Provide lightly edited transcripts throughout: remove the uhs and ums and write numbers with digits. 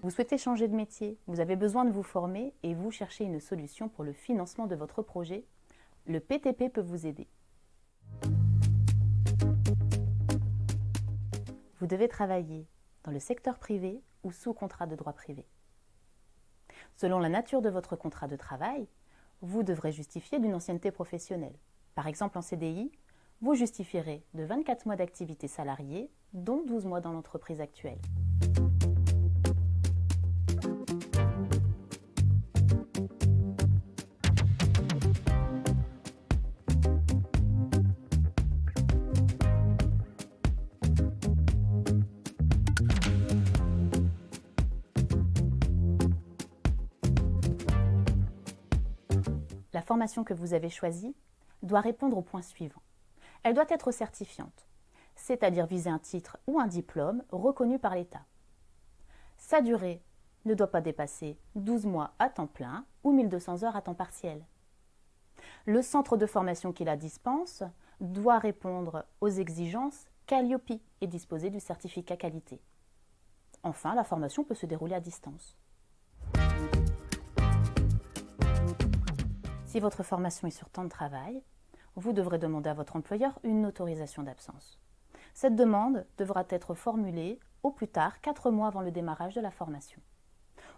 Vous souhaitez changer de métier, vous avez besoin de vous former et vous cherchez une solution pour le financement de votre projet, le PTP peut vous aider. Vous devez travailler dans le secteur privé ou sous contrat de droit privé. Selon la nature de votre contrat de travail, vous devrez justifier d'une ancienneté professionnelle. Par exemple en CDI, vous justifierez de 24 mois d'activité salariée, dont 12 mois dans l'entreprise actuelle. La formation que vous avez choisie doit répondre aux points suivants. Elle doit être certifiante, c'est-à-dire viser un titre ou un diplôme reconnu par l'État. Sa durée ne doit pas dépasser 12 mois à temps plein ou 1200 heures à temps partiel. Le centre de formation qui la dispense doit répondre aux exigences Calliope et disposer du certificat qualité. Enfin, la formation peut se dérouler à distance. Si votre formation est sur temps de travail, vous devrez demander à votre employeur une autorisation d'absence. Cette demande devra être formulée au plus tard 4 mois avant le démarrage de la formation.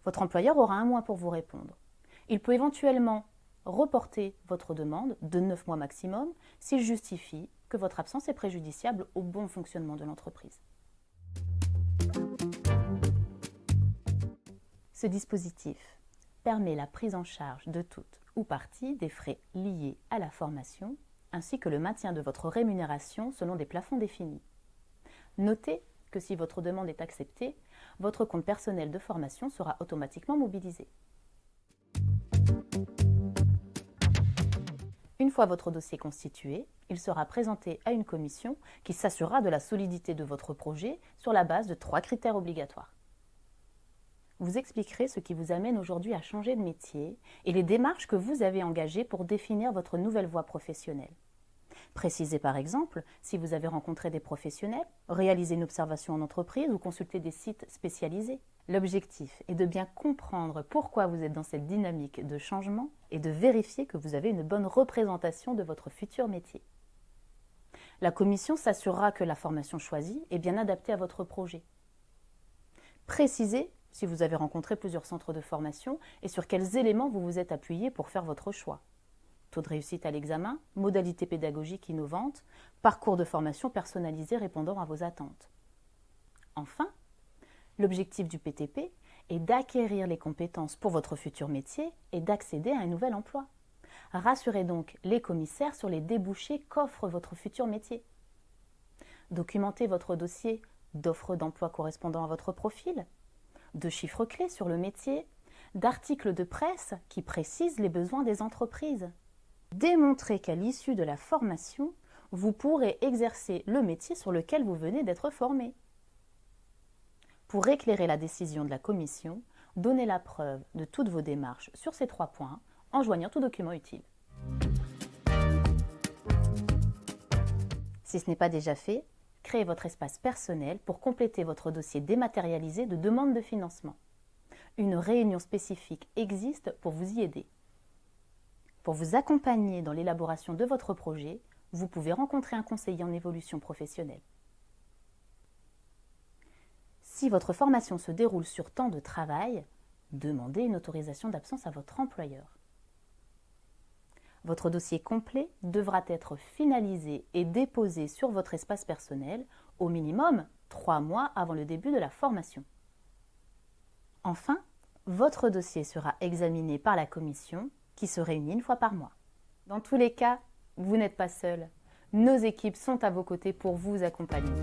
Votre employeur aura 1 mois pour vous répondre. Il peut éventuellement reporter votre demande de 9 mois maximum s'il justifie que votre absence est préjudiciable au bon fonctionnement de l'entreprise. Ce dispositif permet la prise en charge de toute ou partie des frais liés à la formation, ainsi que le maintien de votre rémunération selon des plafonds définis. Notez que si votre demande est acceptée, votre compte personnel de formation sera automatiquement mobilisé. Une fois votre dossier constitué, il sera présenté à une commission qui s'assurera de la solidité de votre projet sur la base de 3 critères obligatoires. Vous expliquerez ce qui vous amène aujourd'hui à changer de métier et les démarches que vous avez engagées pour définir votre nouvelle voie professionnelle. Précisez par exemple si vous avez rencontré des professionnels, réalisé une observation en entreprise ou consulté des sites spécialisés. L'objectif est de bien comprendre pourquoi vous êtes dans cette dynamique de changement et de vérifier que vous avez une bonne représentation de votre futur métier. La commission s'assurera que la formation choisie est bien adaptée à votre projet. Précisez si vous avez rencontré plusieurs centres de formation et sur quels éléments vous vous êtes appuyé pour faire votre choix. Taux de réussite à l'examen, modalités pédagogiques innovantes, parcours de formation personnalisé répondant à vos attentes. Enfin, l'objectif du PTP est d'acquérir les compétences pour votre futur métier et d'accéder à un nouvel emploi. Rassurez donc les commissaires sur les débouchés qu'offre votre futur métier. Documentez votre dossier d'offres d'emploi correspondant à votre profil, de chiffres clés sur le métier, d'articles de presse qui précisent les besoins des entreprises. Démontrez qu'à l'issue de la formation, vous pourrez exercer le métier sur lequel vous venez d'être formé. Pour éclairer la décision de la commission, donnez la preuve de toutes vos démarches sur ces 3 points en joignant tout document utile. Si ce n'est pas déjà fait, créez votre espace personnel pour compléter votre dossier dématérialisé de demande de financement. Une réunion spécifique existe pour vous y aider. Pour vous accompagner dans l'élaboration de votre projet, vous pouvez rencontrer un conseiller en évolution professionnelle. Si votre formation se déroule sur temps de travail, demandez une autorisation d'absence à votre employeur. Votre dossier complet devra être finalisé et déposé sur votre espace personnel au minimum 3 mois avant le début de la formation. Enfin, votre dossier sera examiné par la commission qui se réunit 1 fois par mois. Dans tous les cas, vous n'êtes pas seul. Nos équipes sont à vos côtés pour vous accompagner.